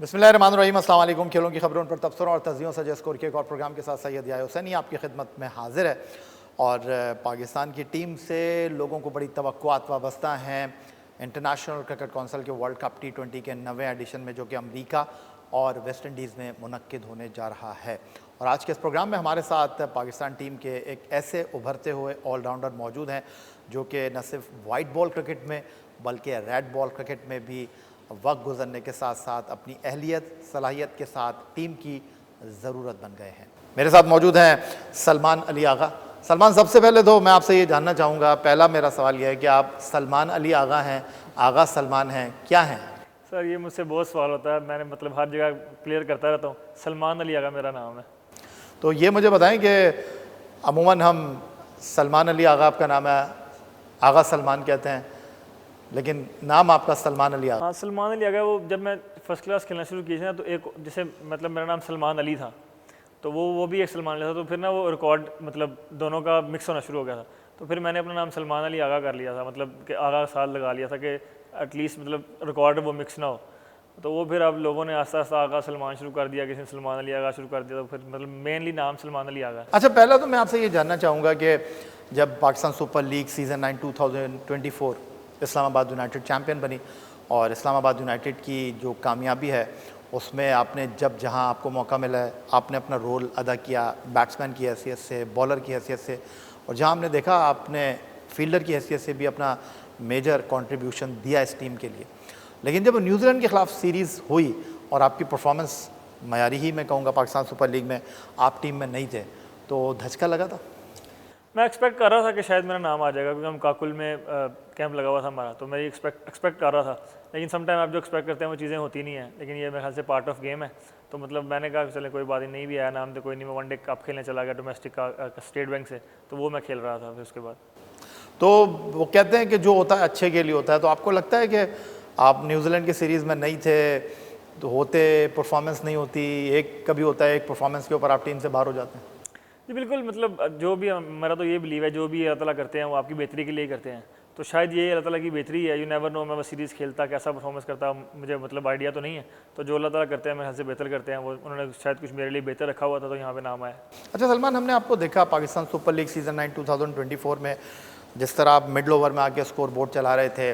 बिस्मिल्लाहिर्रहमानिर्रहीम, अस्सलाम वालेकुम। खेलों की खबरों पर तबसरों और तजियों से स्कोर के एक और प्रोग्राम के साथ सैयद याह्या हुसैनी आपकी खिदमत में हाजिर है। और पाकिस्तान की टीम से लोगों को बड़ी तवक्कुआत वाबस्ता हैं इंटरनेशनल क्रिकेट कौंसिल के वर्ल्ड कप T20 के 9वें एडिशन में, जो कि अमरीका और वेस्ट इंडीज़ में मुनक्किद होने जा रहा है। और आज के इस प्रोग्राम में हमारे साथ पाकिस्तान टीम के एक ऐसे उभरते हुए ऑलराउंडर मौजूद हैं जो कि न सिर्फ वाइट बॉल क्रिकेट में बल्कि रेड बॉल क्रिकेट में भी वक्त गुजरने के साथ साथ अपनी अहलियत सलाहियत के साथ टीम की ज़रूरत बन गए हैं। मेरे साथ मौजूद हैं सलमान अली आगा। सलमान, सबसे पहले तो मैं आपसे ये जानना चाहूँगा, पहला मेरा सवाल यह है कि आप सलमान अली आगा हैं, आगा सलमान हैं, क्या हैं? सर ये मुझसे बहुत सवाल होता है, मैंने मतलब हर जगह क्लियर करता रहता हूँ। सलमान अली आगा मेरा नाम है। तो ये मुझे बताएं कि अमूमन हम सलमान अली आगा आपका नाम है, आगा सलमान कहते हैं, लेकिन नाम आपका सलमान अली आगा। हाँ, सलमान अली आगा। वो जब मैं फर्स्ट क्लास खेलना शुरू की थी ना, तो एक जैसे मतलब मेरा नाम सलमान अली था, तो वो भी एक सलमान अली था, तो फिर ना वो रिकॉर्ड मतलब दोनों का मिक्स होना शुरू हो गया था। तो फिर मैंने अपना नाम सलमान अली आगा कर लिया था, मतलब कि आगा साल लगा लिया था कि एटलीस्ट मतलब रिकॉर्ड वो मिक्स ना हो। तो वो फिर अब लोगों ने आस्ता आस्ता आगा सलमान शुरू कर दिया, किसी ने सलमान अली आगा शुरू कर दिया, तो फिर मतलब मेनली नाम सलमान अली आगा। अच्छा, पहला तो मैं आपसे ये जानना चाहूँगा कि जब Pakistan super league season 9 2024 Islamabad United champion बनी और इस्लामाबाद यूनाइटेड की जो कामयाबी है उसमें आपने जब जहां आपको मौका मिला है आपने अपना रोल अदा किया, बैट्समैन की हैसियत से, बॉलर की हैसियत से, और जहां हमने देखा आपने फील्डर की हैसियत से भी अपना मेजर कंट्रीब्यूशन दिया इस टीम के लिए। लेकिन जब न्यूजीलैंड के ख़िलाफ़ सीरीज़ हुई और आपकी परफॉर्मेंस मयारी ही मैं कहूँगा पाकिस्तान सुपर लीग में, आप टीम में नहीं थे, तो धचका लगा था? मैं एक्सपेक्ट कर रहा था कि शायद मेरा नाम आ जाएगा, क्योंकि हम काकुल में कैंप लगा हुआ था हमारा, तो मैं एक्सपेक्ट कर रहा था। लेकिन समटाइम आप जो एक्सपेक्ट करते हैं वो चीज़ें होती नहीं हैं, लेकिन ये मेरे ख्याल से पार्ट ऑफ गेम है। तो मतलब मैंने कहा चले कोई बात नहीं भी आया नाम, तो कोई नहीं, मैं वनडे कप खेलने चला गया डोमेस्टिक का स्टेट बैंक से, तो वो मैं खेल रहा था। फिर उसके बाद तो वो कहते हैं कि जो होता है अच्छे के लिए होता है, तो आपको लगता है कि आप न्यूजीलैंड की सीरीज़ में नहीं थे तो होते परफॉर्मेंस नहीं होती, एक कभी होता है एक परफॉर्मेंस के ऊपर आप टीम से बाहर हो जाते हैं? जी बिल्कुल, मतलब जो भी मेरा तो ये बिलीव है, जो भी अल्लाह ताला करते हैं वो आपकी बेहतरी के लिए ही करते हैं। तो शायद ये अल्लाह ताला की बेहतरी है। यू नेवर नो, मैं वो सीरीज़ खेलता कैसा परफॉर्मेंस करता मुझे मतलब आइडिया तो नहीं है। तो जो अल्लाह ताला करते हैं मेरे ख्याल से बेहतर करते हैं, वो उन्होंने शायद कुछ मेरे लिए बेहतर रखा हुआ था, तो यहाँ पे नाम आया। अच्छा सलमान, हमने आपको देखा पाकिस्तान सुपर लीग सीज़न 9 2024 में जिस तरह आप मिडल ओवर में आके स्कोर बोर्ड चला रहे थे,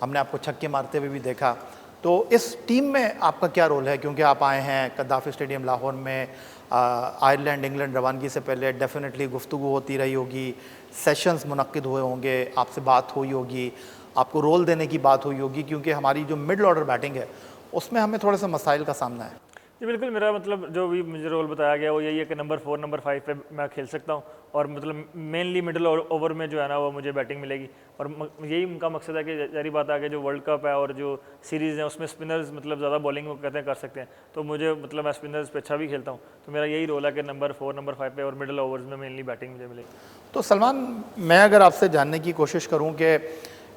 हमने आपको छक्के मारते हुए भी देखा। तो इस टीम में आपका क्या रोल है, क्योंकि आप आए हैं कद्दाफी स्टेडियम लाहौर में, आयरलैंड इंग्लैंड रवानगी से पहले डेफिनेटली गुफ्तगू होती रही होगी, सेशंस मुनक्किद हुए होंगे, आपसे बात हुई होगी, आपको रोल देने की बात हुई होगी, क्योंकि हमारी जो मिडल ऑर्डर बैटिंग है उसमें हमें थोड़े से मसाइल का सामना है। जी बिल्कुल, मेरा मतलब जो भी मुझे रोल बताया गया वो यही है कि नंबर 4 नंबर 5 पे मैं खेल सकता हूँ, और मतलब मेनली मिडल ओवर में जो है ना वो मुझे बैटिंग मिलेगी। और यही उनका मकसद है कि जारी बात है कि जो वर्ल्ड कप है और जो सीरीज़ है उसमें स्पिनर्स मतलब ज़्यादा बॉलिंग वो कहते हैं कर सकते हैं, तो मुझे मतलब मैं स्पिनर्स पे अच्छा भी खेलता हूँ, तो मेरा यही रोल है कि नंबर 4 नंबर 5 पे और मिडल ओवर्स में मेनली बैटिंग मुझे मिलेगी। तो सलमान, मैं अगर आपसे जानने की कोशिश करूं कि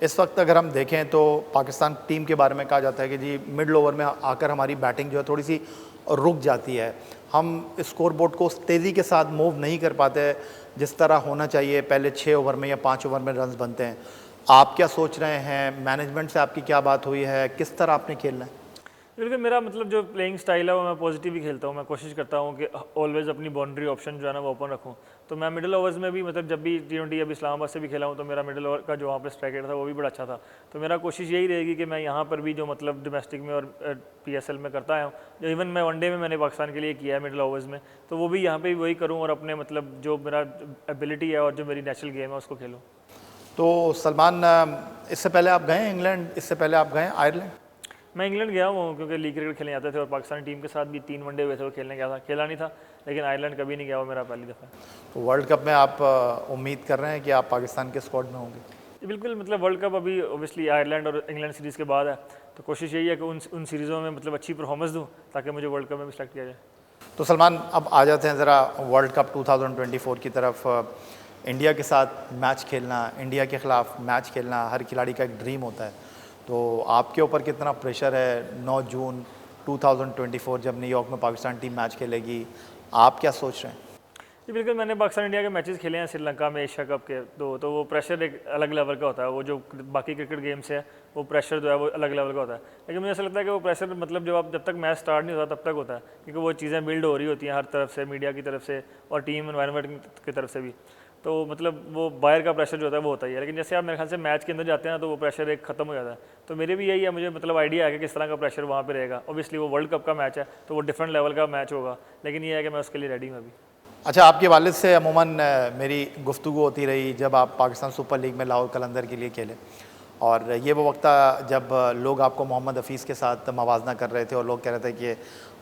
इस वक्त अगर हम देखें तो पाकिस्तान टीम के बारे में कहा जाता है कि जी मिडल ओवर में आकर हमारी बैटिंग जो है थोड़ी सी रुक जाती है, हम स्कोर बोर्ड को तेज़ी के साथ मूव नहीं कर पाते जिस तरह होना चाहिए, पहले 6 ओवर में या 5 ओवर में रन्स बनते हैं। आप क्या सोच रहे हैं, मैनेजमेंट से आपकी क्या बात हुई है, किस तरह आपने खेलना है? क्योंकि मेरा मतलब जो प्लेइंग स्टाइल है वो मैं पॉजिटिव ही खेलता हूँ। मैं कोशिश करता हूँ कि ऑलवेज अपनी बाउंड्री ऑप्शन जो है ना वो ओपन रखूँ। तो मैं मिडिल ओवर्स में भी मतलब जब भी T20 अभी इस्लामाबाद से भी खेला हूँ, तो मेरा मिडिल ओवर का जो वहाँ पे स्ट्राइक रेट था वो भी बड़ा अच्छा था। तो मेरा कोशिश यही रहेगी कि मैं यहाँ पर भी जो मतलब डोमेस्टिक में और PSL में करता आया हूँ, जो इवन मैं वनडे में मैंने पाकिस्तान के लिए किया है मिडिल ओवर्स में, तो वो भी यहाँ पर भी वही करूँ और अपने मतलब जो मेरा एबिलिटी है और जो मेरी नेचुरल गेम है उसको खेलूँ। तो सलमान, इससे पहले आप गए इंग्लैंड, इससे पहले आप गए आयरलैंड? मैं इंग्लैंड गया हूँ क्योंकि लीग क्रिकेट खेलने जाते थे, और पाकिस्तानी टीम के साथ भी 3 वनडे हुए थे, वो खेलने गया था, खेला नहीं था। लेकिन आयरलैंड कभी नहीं गया, वो मेरा पहली दफ़ा है। तो वर्ल्ड कप में आप उम्मीद कर रहे हैं कि आप पाकिस्तान के स्क्वाड में होंगे? जी बिल्कुल, मतलब वर्ल्ड कप अभी ओबियसली आयरलैंड और इंग्लैंड सीरीज़ के बाद है, तो कोशिश यही है कि उन सीरीज़ों में मतलब अच्छी परफॉर्मेंस दूँ ताकि मुझे वर्ल्ड कप में भी सेलेक्ट किया जाए। तो सलमान, अब आ जाते हैं ज़रा वर्ल्ड कप 2024 की तरफ। इंडिया के साथ मैच खेलना, इंडिया के ख़िलाफ़ मैच खेलना हर खिलाड़ी का एक ड्रीम होता है। तो आपके ऊपर कितना प्रेशर है 9 जून 2024 जब न्यूयॉर्क में पाकिस्तान टीम मैच खेलेगी, आप क्या सोच रहे हैं? जी बिल्कुल, मैंने पाकिस्तान इंडिया के मैचेस खेले हैं श्रीलंका में एशिया कप के, तो वो प्रेशर एक अलग लेवल का होता है। वो जो बाकी क्रिकेट गेम से है वो प्रेशर जो है वो अलग लेवल का होता है। लेकिन मुझे ऐसा लगता है कि वो प्रेशर मतलब जब तक मैच स्टार्ट नहीं होता तब तक होता है, क्योंकि वो चीज़ें बिल्ड हो रही होती हैं हर तरफ से, मीडिया की तरफ से और टीम एनवायरनमेंट की तरफ से भी। तो मतलब वो बाहर का प्रेशर जो होता है वो होता ही है, लेकिन जैसे आप मेरे ख्याल से मैच के अंदर जाते हैं ना तो वो प्रेशर एक खत्म हो जाता है। तो मेरे भी यही है, मुझे मतलब आइडिया है कि किस तरह का प्रेशर वहाँ पे रहेगा। ऑब्वियसली वो वर्ल्ड कप का मैच है तो वो डिफरेंट लेवल का मैच होगा, लेकिन ये है कि मैं उसके लिए रेडी हूँ अभी। अच्छा, आपके वालिद से अमूमन मेरी गुफ्तगू होती रही जब आप पाकिस्तान सुपर लीग में लाहौर कलंदर के लिए खेले, और ये वो वक्त था जब लोग आपको मोहम्मद हफ़ीज़ के साथ मवाजना कर रहे थे और लोग कह रहे थे कि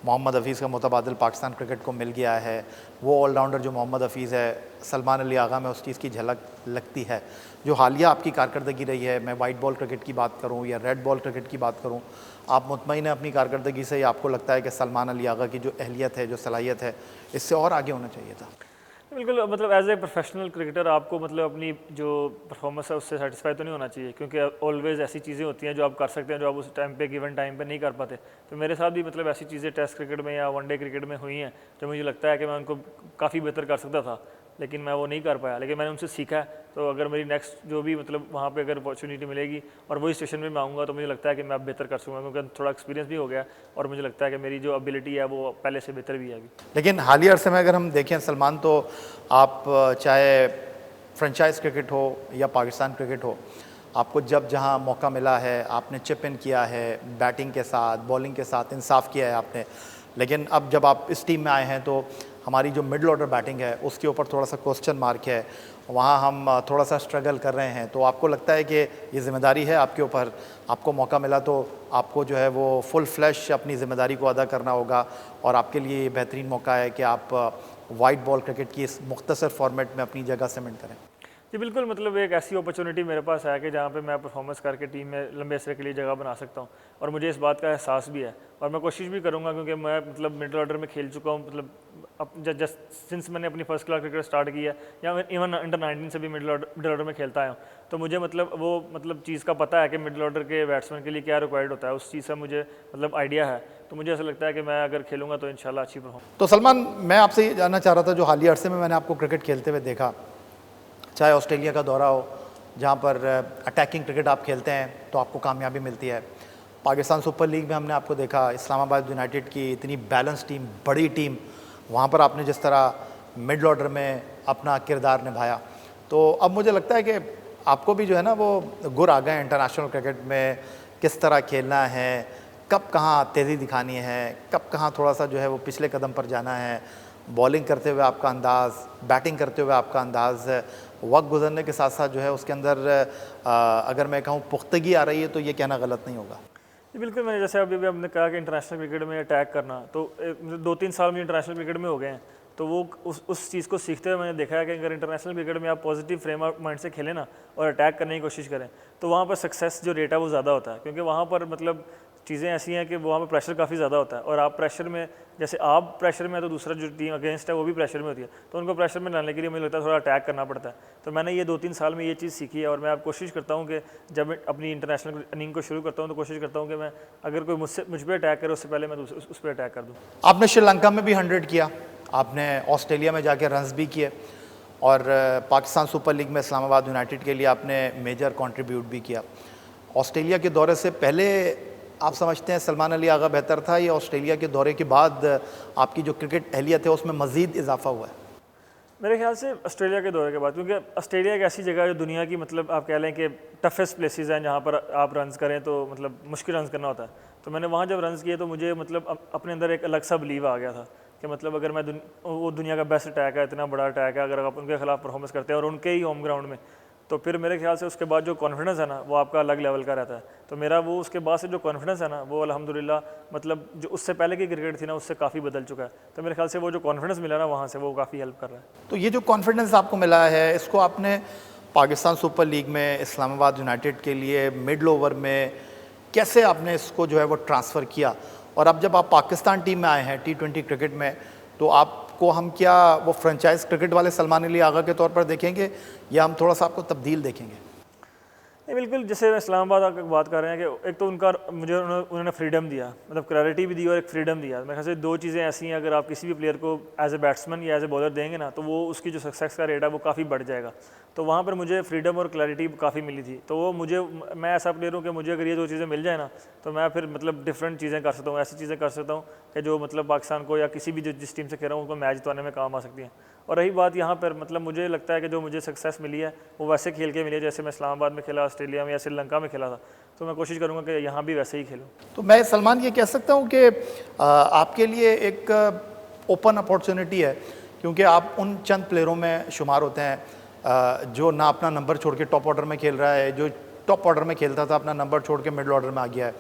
मोहम्मद हफ़ीज़ का मुतबादिल पाकिस्तान क्रिकेट को मिल गया है। वो ऑलराउंडर जो मोहम्मद हफ़ीज़ है, सलमान अली आगा में उस चीज़ की झलक लगती है। जो हालिया आपकी कारकर्दगी रही है, मैं वाइट बॉल क्रिकेट की बात करूँ या रेड बॉल क्रिकेट की बात करूँ, आप मुतमईन हैं अपनी कारकर्दगी से, या आपको लगता है कि सलमान अली आगा की जो अहलियत है, जो सलाहियत है, इससे और आगे होना चाहिए था? बिल्कुल, मतलब एज ए प्रोफेशनल क्रिकेटर आपको मतलब अपनी जो परफॉर्मेंस है उससे सेटिस्फाई तो नहीं होना चाहिए, क्योंकि ऑलवेज ऐसी चीज़ें होती हैं जो आप कर सकते हैं जो आप उस टाइम पे गिवन टाइम पे नहीं कर पाते। तो मेरे साथ भी मतलब ऐसी चीज़ें टेस्ट क्रिकेट में या वनडे क्रिकेट में हुई हैं जो मुझे लगता है कि मैं उनको काफ़ी बेहतर कर सकता था, लेकिन मैं वो नहीं कर पाया। लेकिन मैंने उनसे सीखा है, तो अगर मेरी नेक्स्ट जो भी मतलब वहाँ पे अगर अपॉर्चुनिटी मिलेगी और वही सिचुएशन में मैं आऊँगा तो मुझे लगता है कि मैं बेहतर कर सकूँगा, क्योंकि थोड़ा एक्सपीरियंस भी हो गया और मुझे लगता है कि मेरी जो एबिलिटी है वो पहले से बेहतर भी है अभी। लेकिन हालिया अरसे में अगर हम देखें सलमान, तो आप चाहे फ्रेंचाइज क्रिकेट हो या पाकिस्तान क्रिकेट हो, आपको जब जहां मौका मिला है आपने चिप इन किया है, बैटिंग के साथ बॉलिंग के साथ इंसाफ किया है आपने। लेकिन अब जब आप इस टीम में आए हैं तो हमारी जो मिडल ऑर्डर बैटिंग है उसके ऊपर थोड़ा सा क्वेश्चन मार्क है, वहाँ हम थोड़ा सा स्ट्रगल कर रहे हैं। तो आपको लगता है कि ये ज़िम्मेदारी है आपके ऊपर, आपको मौका मिला तो आपको जो है वो फुल फ्लैश अपनी ज़िम्मेदारी को अदा करना होगा, और आपके लिए ये बेहतरीन मौका है कि आप वाइट बॉल क्रिकेट की इस मुख्तसर फॉर्मेट में अपनी जगह सीमेंट करें? जी बिल्कुल, मतलब एक ऐसी अपॉर्चुनिटी मेरे पास है कि जहाँ पे मैं परफॉर्मेंस करके टीम में लंबे अरसे के लिए जगह बना सकता हूँ, और मुझे इस बात का एहसास भी है और मैं कोशिश भी करूँगा, क्योंकि मैं मतलब मिडिल ऑर्डर में खेल चुका हूँ। मतलब अब जस्ट सिंस मैंने अपनी फर्स्ट क्लास क्रिकेट स्टार्ट की है, या इवन अंडर 19 से भी मिडिल ऑर्डर में खेलता आया हूँ, तो मुझे मतलब वो मतलब चीज़ का पता है कि मिडिल ऑर्डर के बैट्समैन के लिए क्या रिक्वायर्ड होता है, उस चीज़ का मुझे मतलब आइडिया है। तो मुझे ऐसा लगता है कि मैं अगर खेलूँगा तो इंशाल्लाह अच्छी परफॉर्म। तो सलमान, मैं आपसे ये जानना चाह रहा था, जो हालिया अरसे में मैंने आपको क्रिकेट खेलते हुए देखा, चाहे ऑस्ट्रेलिया का दौरा हो जहाँ पर अटैकिंग क्रिकेट आप खेलते हैं तो आपको कामयाबी मिलती है, पाकिस्तान सुपर लीग में हमने आपको देखा इस्लामाबाद यूनाइटेड की इतनी बैलेंस टीम, बड़ी टीम, वहाँ पर आपने जिस तरह मिडल ऑर्डर में अपना किरदार निभाया, तो अब मुझे लगता है कि आपको भी जो है ना वो गुर आ गए इंटरनेशनल क्रिकेट में, किस तरह खेलना है, कब कहाँ तेज़ी दिखानी है, कब कहाँ थोड़ा सा जो है वो पिछले कदम पर जाना है, बॉलिंग करते हुए आपका अंदाज़, बैटिंग करते हुए आपका अंदाज़, वक्त गुजरने के साथ साथ जो है उसके अंदर अगर मैं कहूँ पुख्तगी आ रही है, तो ये कहना गलत नहीं होगा? जी बिल्कुल, मैंने जैसे अभी भी हमने कहा कि इंटरनेशनल क्रिकेट में अटैक करना, तो 2-3 साल में इंटरनेशनल क्रिकेट में हो गए हैं, तो वो उस चीज़ को सीखते हुए मैंने देखा है कि अगर इंटरनेशनल क्रिकेट में आप पॉजिटिव फ्रेम ऑफ माइंड से खेलें ना और अटैक करने की कोशिश करें, तो वहाँ पर सक्सेस जो रेट है वो ज़्यादा होता है, क्योंकि वहाँ पर मतलब चीज़ें ऐसी हैं कि वहाँ पर प्रेशर काफ़ी ज़्यादा होता है, और आप प्रेशर में, जैसे आप प्रेशर में है तो दूसरा जो टीम अगेंस्ट है वो भी प्रेशर में होती है, तो उनको प्रेशर में लाने के लिए मुझे लगता है थोड़ा अटैक करना पड़ता है। तो मैंने ये 2-3 साल में ये चीज़ सीखी है, और मैं अब कोशिश करता हूँ कि जब मैं अपनी इंटरनेशनल इनिंग को शुरू करता हूँ तो कोशिश करता हूँ कि मैं अगर कोई मुझ पर अटैक करे उससे पहले मैं उस पर अटैक कर दूँ। आपने श्रीलंका में भी 100 किया, आपने ऑस्ट्रेलिया में जाके रन्स भी किए, और पाकिस्तान सुपर लीग में इस्लामाबाद यूनाइटेड के लिए आपने मेजर कंट्रीब्यूट भी किया। ऑस्ट्रेलिया के दौरे से पहले आप समझते हैं सलमान अली आगा बेहतर था, या ऑस्ट्रेलिया के दौरे के बाद आपकी जो क्रिकेट अहलियत है उसमें मज़ीद इजाफा हुआ है? मेरे ख्याल से ऑस्ट्रेलिया के दौरे के बाद, क्योंकि ऑस्ट्रेलिया एक ऐसी जगह है जो दुनिया की मतलब आप कह लें कि टफेस्ट प्लेसेस हैं जहाँ पर आप रन्स करें तो मतलब मुश्किल रन्स करना होता है। तो मैंने वहाँ जब रन्स किए तो मुझे मतलब अपने अंदर एक अलग सा बिलीव आ गया था कि मतलब अगर मैं वो दुनिया का बेस्ट अटैक है, इतना बड़ा अटैक है, अगर आप उनके खिलाफ परफॉर्मेंस करते हैं और उनके ही होम ग्राउंड में, तो फिर मेरे ख्याल से उसके बाद जो कॉन्फिडेंस है ना वो आपका अलग लेवल का रहता है। तो मेरा वो उसके बाद से जो कॉन्फिडेंस है ना वो अल्हम्दुलिल्लाह मतलब जो उससे पहले की क्रिकेट थी ना उससे काफ़ी बदल चुका है। तो मेरे ख्याल से वो जो कॉन्फिडेंस मिला ना वहाँ से वो काफ़ी हेल्प कर रहा है। तो ये जो कॉन्फिडेंस आपको मिला है, इसको आपने पाकिस्तान सुपर लीग में इस्लामाबाद यूनाइटेड के लिए मिडल ओवर में कैसे आपने इसको जो है वो ट्रांसफ़र किया? और अब जब आप पाकिस्तान टीम में आए हैं T20 क्रिकेट में, तो आपको हम क्या वो फ्रेंचाइज क्रिकेट वाले सलमान अली आगा के तौर पर देखेंगे, या हम थोड़ा सा आपको तब्दील देखेंगे? नहीं बिल्कुल, जैसे इस्लामाबाद की बात कर रहे हैं कि एक तो मुझे उन्होंने फ्रीडम दिया, मतलब क्लैरिटी भी दी और एक फ्रीडम दिया। मेरे ख्याल से दो चीज़ें ऐसी हैं, अगर आप किसी भी प्लेयर को एज ए बैट्समैन या एज ए बॉलर देंगे ना तो वो उसकी जो सक्सेस का रेट है वो काफ़ी बढ़ जाएगा। तो वहाँ पर मुझे फ्रीडम और क्लैरिटी काफ़ी मिली थी। तो वो मुझे, मैं ऐसा प्लेयर हूँ कि मुझे अगर ये 2 चीज़ें मिल जाए ना, तो मैं फिर मतलब डिफरेंट चीज़ें कर सकता हूँ, ऐसी चीज़ें कर सकता हूँ कि जो मतलब पाकिस्तान को या किसी भी जिस टीम से खेल रहा हूँ उनको मैच जितवाने में काम आ सकती हैं। और रही बात यहाँ पर, मतलब मुझे लगता है कि जो मुझे सक्सेस मिली है वो वैसे खेल के मिली है जैसे मैं इस्लामाबाद में खेला, ऑस्ट्रेलिया में या श्रीलंका में खेला था। तो मैं कोशिश करूँगा कि यहाँ भी वैसे ही खेलूँ। तो मैं सलमान ये कह सकता हूँ कि आपके लिए एक ओपन अपॉर्चुनिटी है, क्योंकि आप उन चंद प्लेयरों में शुमार होते हैं जो ना अपना नंबर छोड़ के टॉप ऑर्डर में खेल रहा है, जो टॉप ऑर्डर में खेलता था अपना नंबर छोड़ के मिडिल ऑर्डर में आ गया है।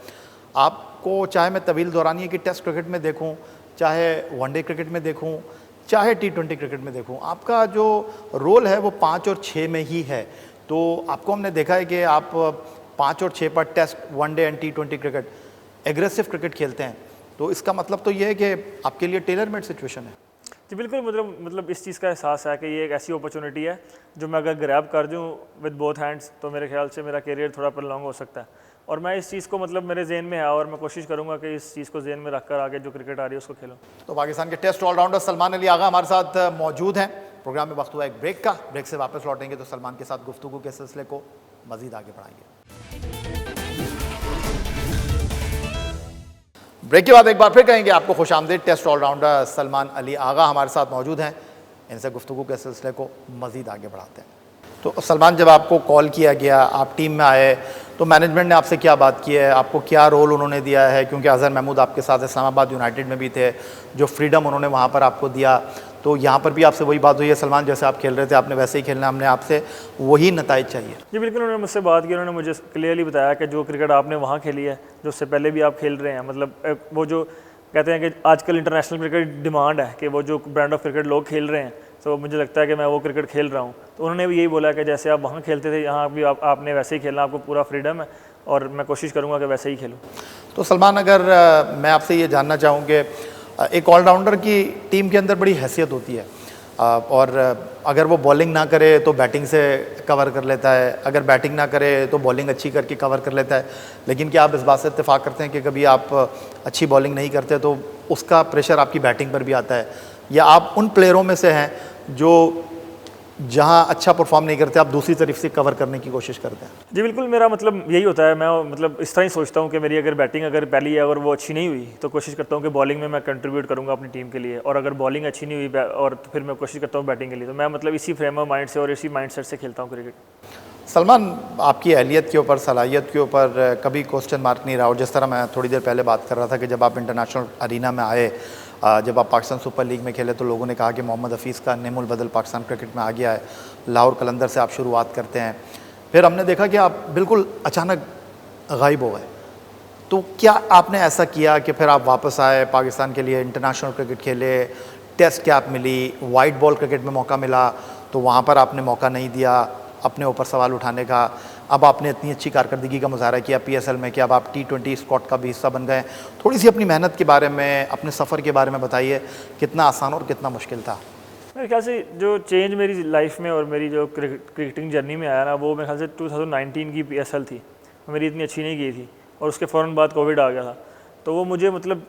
आपको चाहे मैं तवील दौरानिए की टेस्ट क्रिकेट में देखूं, चाहे वनडे क्रिकेट में देखूं, चाहे T20 क्रिकेट में देखूं, आपका जो रोल है वो 5 और 6 में ही है। तो आपको हमने देखा है कि आप 5 और 6 पर test, one day and T20 cricket, aggressive cricket खेलते हैं। तो इसका मतलब तो ये है कि आपके लिए टेलर मेड सिचुएशन है। जी बिल्कुल, मतलब इस चीज़ का एहसास है कि ये एक ऐसी अपॉर्चुनिटी है जो मैं अगर ग्रैब कर दूँ विद बोथ हैंड्स तो मेरे ख्याल से मेरा करियर थोड़ा प्रलॉन्ग हो सकता है। और मैं इस चीज़ को, मतलब मेरे जेहन में है और मैं कोशिश करूँगा कि इस चीज़ को जेहन में रखकर आगे जो क्रिकेट आ रही है उसको खेलूँ। तो पाकिस्तान के टेस्ट ऑलराउंडर सलमान अली आगा हमारे साथ मौजूद हैं। प्रोग्राम में वक्त हुआ एक ब्रेक का। ब्रेक से वापस लौटेंगे तो सलमान के साथ गुफ्तगू के सिलसिले को मजीद आगे बढ़ाएंगे। ब्रेक के बाद एक बार फिर कहेंगे आपको खुशामदीद। टेस्ट ऑलराउंडर सलमान अली आगा हमारे साथ मौजूद हैं। इनसे गुफ्तगू के सिलसिले को मजीद आगे बढ़ाते हैं। तो सलमान, जब आपको कॉल किया गया, आप टीम में आए, तो मैनेजमेंट ने आपसे क्या बात की है, आपको क्या रोल उन्होंने दिया है? क्योंकि अजहर महमूद आपके साथ इस्लामाबाद यूनाइटेड में भी थे, जो फ्रीडम उन्होंने वहाँ पर आपको दिया, तो यहाँ पर भी आपसे वही बात हुई है सलमान, जैसे आप खेल रहे थे आपने वैसे ही खेलना, हमने आपसे वही नताइज चाहिए? जी बिल्कुल, उन्होंने मुझसे बात की, उन्होंने मुझे क्लियरली बताया कि जो क्रिकेट आपने वहाँ खेली है, जो उससे पहले भी आप खेल रहे हैं, मतलब वो जो कहते हैं कि आजकल इंटरनेशनल क्रिकेट डिमांड है कि वो जो ब्रांड ऑफ क्रिकेट लोग खेल रहे हैं, तो मुझे लगता है कि मैं वो क्रिकेट खेल रहा हूँ। तो उन्होंने भी यही बोला कि जैसे आप वहाँ खेलते थे यहाँ भी आपने वैसे ही खेलना, आपको पूरा फ्रीडम है और मैं कोशिश करूँगा कि वैसे ही खेलूँ। तो सलमान, अगर मैं आपसे ये जानना चाहूँ कि एक ऑलराउंडर की टीम के अंदर बड़ी हैसियत होती है, और अगर वो बॉलिंग ना करे तो बैटिंग से कवर कर लेता है, अगर बैटिंग ना करे तो बॉलिंग अच्छी करके कवर कर लेता है, लेकिन क्या आप इस बात से इत्तेफाक करते हैं कि कभी आप अच्छी बॉलिंग नहीं करते तो उसका प्रेशर आपकी बैटिंग पर भी आता है, या आप उन प्लेयरों में से हैं जो जहां अच्छा परफॉर्म नहीं करते आप दूसरी तरफ से कवर करने की कोशिश करते हैं? जी बिल्कुल, मेरा मतलब यही होता है। मैं मतलब इस तरह ही सोचता हूँ कि मेरी अगर बैटिंग अगर पहली है और वो अच्छी नहीं हुई तो कोशिश करता हूँ कि बॉलिंग में मैं कंट्रीब्यूट करूँगा अपनी टीम के लिए, और अगर बॉलिंग अच्छी नहीं हुई और तो फिर मैं कोशिश करता हूँ बैटिंग के लिए। तो मैं मतलब इसी फ्रेम ऑफ माइंड से और इसी माइंड सेट से खेलता हूँ क्रिकेट। सलमान, आपकी अहलियत के ऊपर, सलाहियत के ऊपर कभी क्वेश्चन मार्क नहीं रहा? और जिस तरह मैं थोड़ी देर पहले बात कर रहा था कि जब आप इंटरनेशनल अरीना में आए, जब आप पाकिस्तान सुपर लीग में खेले, तो लोगों ने कहा कि मोहम्मद हफीज़ का नेमुल बदल पाकिस्तान क्रिकेट में आ गया है। लाहौर कलंदर से आप शुरुआत करते हैं, फिर हमने देखा कि आप बिल्कुल अचानक गायब हो गए। तो क्या आपने ऐसा किया कि फिर आप वापस आए, पाकिस्तान के लिए इंटरनेशनल क्रिकेट खेले, टेस्ट कैप मिली, वाइट बॉल क्रिकेट में मौका मिला, तो वहाँ पर आपने मौका नहीं दिया अपने ऊपर सवाल उठाने का? अब आपने इतनी अच्छी कारकर्दगी का मुजाहरा किया PSL में कि अब आप T20 स्क्वाड का भी हिस्सा बन गए। थोड़ी सी अपनी मेहनत के बारे में, अपने सफ़र के बारे में बताइए, कितना आसान और कितना मुश्किल था? मेरे ख्याल से जो चेंज मेरी लाइफ में और मेरी जो क्रिकेटिंग जर्नी में आया ना, वो मेरे ख्याल से 2019 की PSL थी। मेरी इतनी अच्छी नहीं गई थी और उसके फ़ौरन बाद कोविड आ गया था, तो वो मुझे मतलब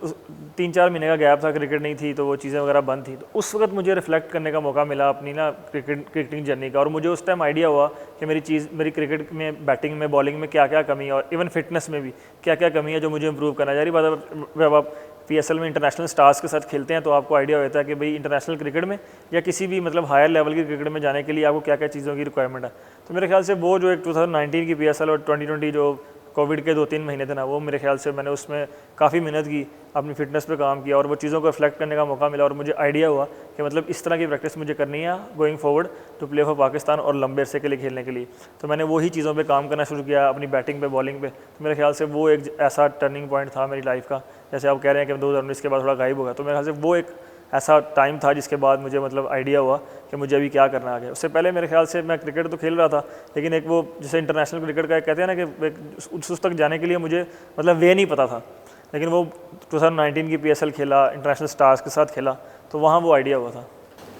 3-4 महीने का गैप था, क्रिकेट नहीं थी तो वो चीज़ें वगैरह बंद थी। तो उस वक्त मुझे रिफ्लेक्ट करने का मौका मिला अपनी ना क्रिकेटिंग जर्नी का, और मुझे उस टाइम आइडिया हुआ कि मेरी क्रिकेट में, बैटिंग में, बॉलिंग में क्या क्या कमी है, और इवन फिटनेस में भी क्या क्या कमी है जो मुझे इंप्रूव करना है। जारी बात है, जब आप PSL में इंटरनेशनल स्टार्स के साथ खेलते हैं तो आपको आइडिया होता है कि भाई इंटरनेशनल क्रिकेट में या किसी भी मतलब हायर लेवल की क्रिकेट में जाने के लिए आपको क्या क्या चीज़ों की रिक्वायरमेंट है। तो मेरे ख्याल से वो जो एक 2019 की PSL और 2020 जो कोविड के 2-3 महीने थे ना, वो मेरे ख्याल से मैंने उसमें काफ़ी मेहनत की, अपनी फिटनेस पे काम किया और वो चीज़ों को रिफ्लेक्ट करने का मौका मिला, और मुझे आइडिया हुआ कि मतलब इस तरह की प्रैक्टिस मुझे करनी है going forward to play for Pakistan और लंबे अरसे के लिए खेलने के लिए। तो मैंने वही चीज़ों पे काम करना शुरू किया, अपनी बैटिंग पे, बॉलिंग पे। तो मेरे ख्याल से वो एक ऐसा टर्निंग पॉइंट था मेरी लाइफ का, जैसे आप कह रहे हैं कि 2019 के बाद थोड़ा गायब हो गया, तो मेरे ख्याल से वो एक ऐसा टाइम था जिसके बाद मुझे मतलब आइडिया हुआ कि मुझे अभी क्या करना आगे। उससे पहले मेरे ख्याल से मैं क्रिकेट तो खेल रहा था, लेकिन एक वो जैसे इंटरनेशनल क्रिकेट का कहते हैं ना कि उस तक जाने के लिए मुझे मतलब वे नहीं पता था, लेकिन वो 2019 की PSL खेला, इंटरनेशनल स्टार्स के साथ खेला, तो वहाँ वो आइडिया हुआ था।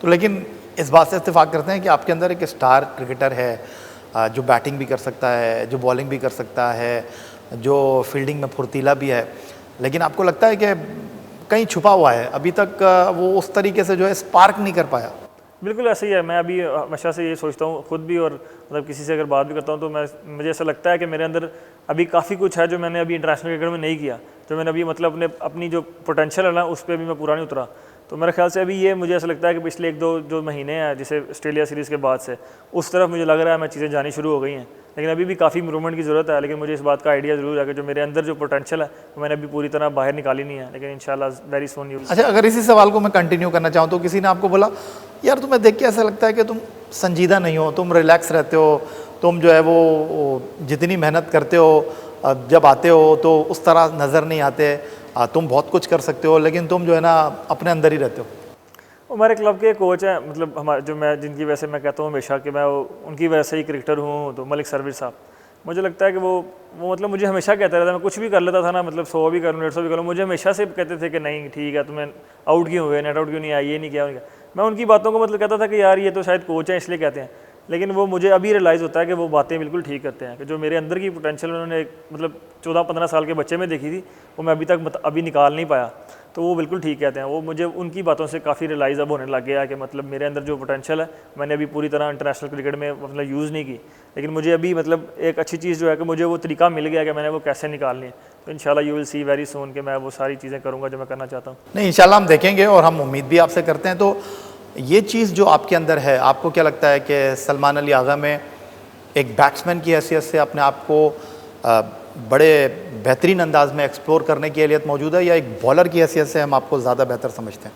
तो लेकिन इस बात से इत्तेफाक करते हैं कि आपके अंदर एक स्टार क्रिकेटर है जो बैटिंग भी कर सकता है, जो बॉलिंग भी कर सकता है, जो फील्डिंग में फुर्तीला भी है, लेकिन आपको लगता है कि कहीं छुपा हुआ है, अभी तक वो उस तरीके से जो है स्पार्क नहीं कर पाया? बिल्कुल ऐसे ही है। मैं अभी हमेशा से ये सोचता हूँ खुद भी, और मतलब किसी से अगर बात भी करता हूँ तो मुझे ऐसा लगता है कि मेरे अंदर अभी काफ़ी कुछ है जो मैंने अभी इंटरनेशनल क्रिकेट में नहीं किया, जो मैंने अभी मतलब अपनी जो पोटेंशियल है ना उस पर भी मैं पूरा नहीं उतरा। तो मेरे ख्याल से अभी ये मुझे ऐसा लगता है कि पिछले 1-2 जो महीने हैं जैसे ऑस्ट्रेलिया सीरीज़ के बाद से उस तरफ मुझे लग रहा है मैं चीज़ें जानी शुरू हो गई हैं, लेकिन अभी भी काफ़ी इम्प्रूवमेंट की ज़रूरत है। लेकिन मुझे इस बात का आइडिया ज़रूर है कि जो मेरे अंदर जो पोटेंशियल है वो मैंने अभी पूरी तरह बाहर निकाली नहीं है, लेकिन इंशाल्लाह वेरी सून यू। अच्छा, अगर इसी सवाल को मैं कंटिन्यू करना चाहूँ तो किसी ने आपको बोला यार तुम्हें देख के ऐसा लगता है कि तुम संजीदा नहीं हो, तुम रिलैक्स रहते हो, तुम जो है वो जितनी मेहनत करते हो जब आते हो तो उस तरह नज़र नहीं आते, तुम बहुत कुछ कर सकते हो लेकिन तुम जो है ना अपने अंदर ही रहते हो। हमारे क्लब के कोच हैं, मतलब हमारे जो मैं जिनकी वजह से मैं कहता हूँ हमेशा कि मैं उनकी वजह से ही क्रिकेटर हूँ, तो मलिक सरवीर साहब। मुझे लगता है कि वो मतलब मुझे हमेशा कहते रहता, मैं कुछ भी कर लेता था ना, मतलब 100 भी करूँ 150 भी करूँ, मुझे हमेशा से कहते थे कि नहीं ठीक है तुम्हें आउट क्यों हुए, नेट आउट क्यों नहीं आया, ये नहीं किया। मैं उनकी बातों को मतलब कहता था कि यार ये तो शायद कोच है इसलिए कहते हैं, लेकिन वो मुझे अभी रियलाइज़ होता है कि वो बातें बिल्कुल ठीक करते हैं कि जो मेरे अंदर की पोटेंशियल उन्होंने मतलब 14-15 साल के बच्चे में देखी थी वो मैं अभी तक अभी निकाल नहीं पाया, तो वो बिल्कुल ठीक कहते हैं। वो मुझे उनकी बातों से काफ़ी रियलाइज़ अब होने लग गया कि मतलब मेरे अंदर जो पोटेंशियल है मैंने अभी पूरी तरह इंटरनेशनल क्रिकेट में मतलब यूज़ नहीं की, लेकिन मुझे अभी मतलब एक अच्छी चीज़ जो है कि मुझे वो तरीका मिल गया कि मैंने वो कैसे निकालनी है। तो इंशाल्लाह you will see very soon कि मैं वो सारी चीज़ें करूँगा जो मैं करना चाहता हूँ। नहीं, इंशाल्लाह हम देखेंगे और हम उम्मीद भी आपसे करते हैं। तो ये चीज़ जो आपके अंदर है, आपको क्या लगता है कि सलमान अली आगा में एक बैट्समैन की हैसियत से अपने आप को बड़े बेहतरीन अंदाज में एक्सप्लोर करने की एहलियत मौजूद है, या एक बॉलर की हैसियत से हम आपको ज़्यादा बेहतर समझते हैं?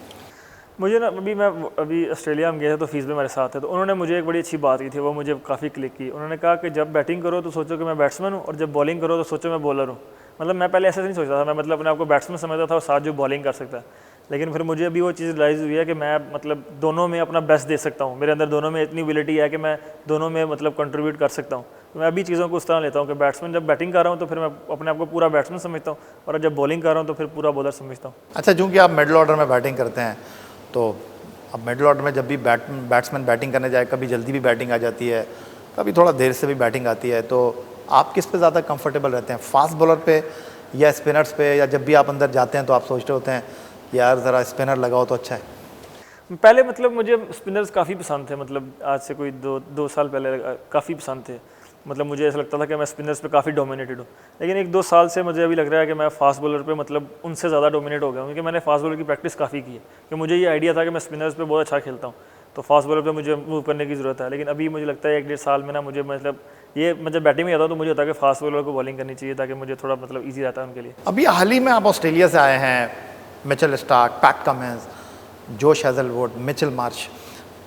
मुझे ना अभी ऑस्ट्रेलिया में गए थे तो फीस भी मेरे साथ है, तो उन्होंने मुझे एक बड़ी अच्छी बात की थी, वो मुझे काफ़ी क्लिक की। उन्होंने कहा कि जब बैटिंग करो तो सोचो कि मैं बैट्समैन हूँ, और जब बॉलिंग करो तो सोचो मैं बॉलर हूँ। मतलब मैं पहले ऐसे नहीं सोचता था, मैं मतलब अपने आपको बैट्समैन समझता था और साथ जो बॉलिंग कर सकता है, लेकिन फिर मुझे अभी वो चीज़ रियलाइज़ हुई है कि मैं मतलब दोनों में अपना बेस्ट दे सकता हूँ, मेरे अंदर दोनों में इतनी एबिलिटी है कि मैं दोनों में मतलब कंट्रीब्यूट कर सकता हूँ। तो मैं अभी चीज़ों को उस तरह लेता हूँ कि बैट्समैन जब बैटिंग कर रहा हूँ तो फिर मैं अपने आप को पूरा बैट्समैन समझता हूँ, और जब बॉलिंग कर रहा हूँ तो फिर पूरा बॉलर समझता हूँ। अच्छा, चूँकि आप मिडल ऑर्डर में बैटिंग करते हैं, तो अब मिडल ऑर्डर में जब भी बैट्समैन बैटिंग करने जाए, कभी जल्दी भी बैटिंग आ जाती है, कभी थोड़ा देर से भी बैटिंग आती है, तो आप किस पे ज़्यादा कंफर्टेबल रहते हैं, फास्ट बॉलर पे या स्पिनर्स पे? या जब भी आप अंदर जाते हैं तो आप सोचते होते हैं यार ज़रा स्पिनर लगाओ तो अच्छा है? पहले मतलब मुझे स्पिनर्स काफ़ी पसंद थे, मतलब आज से कोई दो साल पहले काफ़ी पसंद थे। मतलब मुझे ऐसा लगता था कि मैं स्पिनर्स पे काफ़ी डोमिनेटेड हूँ, लेकिन 1-2 साल से मुझे अभी लग रहा है कि मैं फास्ट बॉलर पे मतलब उनसे ज़्यादा डोमिनेट हो गया हूँ, क्योंकि मैंने फास्ट बॉलर की प्रैक्टिस काफ़ी की है, कि मुझे ये आइडिया था कि मैं स्पिनर्स पे बहुत अच्छा खेलता हूँ, तो फास्ट बॉलर पे मुझे मूव करने की ज़रूरत है। लेकिन अभी मुझे लगता है 1-1.5 साल में ना मुझे मतलब ये मतलब बैटिंग में आता हूँ तो मुझे होता है कि फास्ट बॉलर को बॉलिंग करनी चाहिए, ताकि मुझे थोड़ा मतलब ईजी रहता है उनके लिए। अभी हाल ही में आप ऑस्ट्रेलिया से आए हैं, Mitchell Starc, PAT Cummins, Josh Hazlewood, Mitchell Marsh.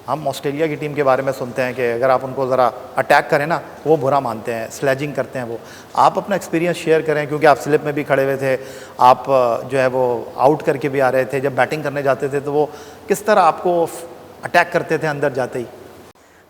हम ऑस्ट्रेलिया की टीम के बारे में सुनते हैं कि अगर आप उनको ज़रा अटैक करें ना वो बुरा मानते हैं, स्लेजिंग करते हैं वो। आप अपना एक्सपीरियंस शेयर करें, क्योंकि आप स्लिप में भी खड़े हुए थे, आप जो है वो आउट करके भी आ रहे थे, जब बैटिंग करने जाते थे तो वो किस तरह आपको अटैक करते थे अंदर जाते ही?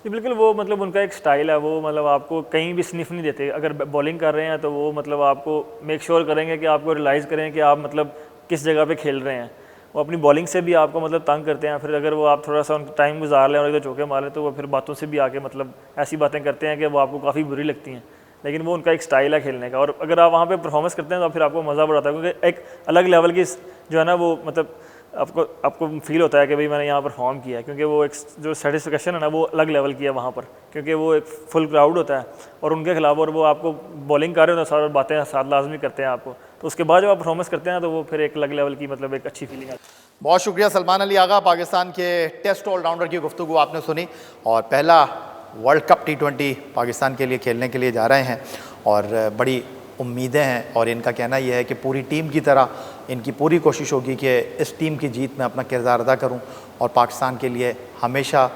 जी बिल्कुल, वो मतलब उनका एक स्टाइल है, वो मतलब आपको कहीं भी स्निफ नहीं देते। अगर बॉलिंग कर रहे हैं तो वो मतलब आपको मेक श्योर करेंगे कि आपको रियलाइज़ करें कि आप मतलब किस जगह पे खेल रहे हैं। वो अपनी बॉलिंग से भी आपको मतलब तंग करते हैं, फिर अगर वो आप थोड़ा सा उनका टाइम गुजार लें और इधर चौके मारें तो वो फिर बातों से भी आके मतलब ऐसी बातें करते हैं कि वो आपको काफ़ी बुरी लगती हैं, लेकिन वो उनका एक स्टाइल है खेलने का। और अगर आप वहाँ पे परफॉर्मेंस करते हैं तो फिर आपको मज़ा बढ़ाता है, क्योंकि एक अलग लेवल की जो है ना वो मतलब आपको फील होता है कि भाई मैंने यहाँ परफॉर्म किया है, क्योंकि वो एक जो सेटिस्फेक्शन है ना वो अलग लेवल की है वहाँ पर, क्योंकि वो एक फुल क्राउड होता है और उनके खिलाफ, और वो आपको बॉलिंग कर रहे होते हैं, सारी बातें साथ लाजमी करते हैं आपको, तो उसके बाद जब आप परफॉर्मेंस करते हैं तो वो फिर एक अलग लेवल की मतलब एक अच्छी फीलिंग आती है। बहुत शुक्रिया सलमान अली आगा, पाकिस्तान के टेस्ट ऑलराउंडर की गुफ्तगू आपने सुनी, और पहला वर्ल्ड कप T20 पाकिस्तान के लिए खेलने के लिए जा रहे हैं, और बड़ी उम्मीदें हैं, और इनका कहना यह है कि पूरी टीम की तरह इनकी पूरी कोशिश होगी कि इस टीम की जीत में अपना किरदार अदा करूं और पाकिस्तान के लिए हमेशा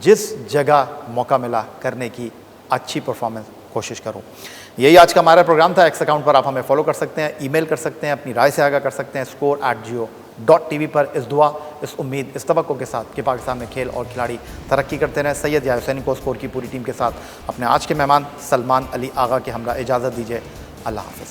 जिस जगह मौका मिला करने की अच्छी परफॉर्मेंस कोशिश करूं। यही आज का हमारा प्रोग्राम था। एक्स अकाउंट पर आप हमें फॉलो कर सकते हैं, ईमेल कर सकते हैं, अपनी राय से आगाह कर सकते हैं score@geo.tv पर इस दुआ, इस उम्मीद, इस तवक्को के साथ कि पाकिस्तान में खेल और खिलाड़ी तरक्की करते रहें। सैयद या हुसैनी को स्कोर की पूरी टीम के साथ अपने आज के मेहमान सलमान अली आगा के हमरा इजाज़त दीजिए। अल्लाह हाफ़िज़।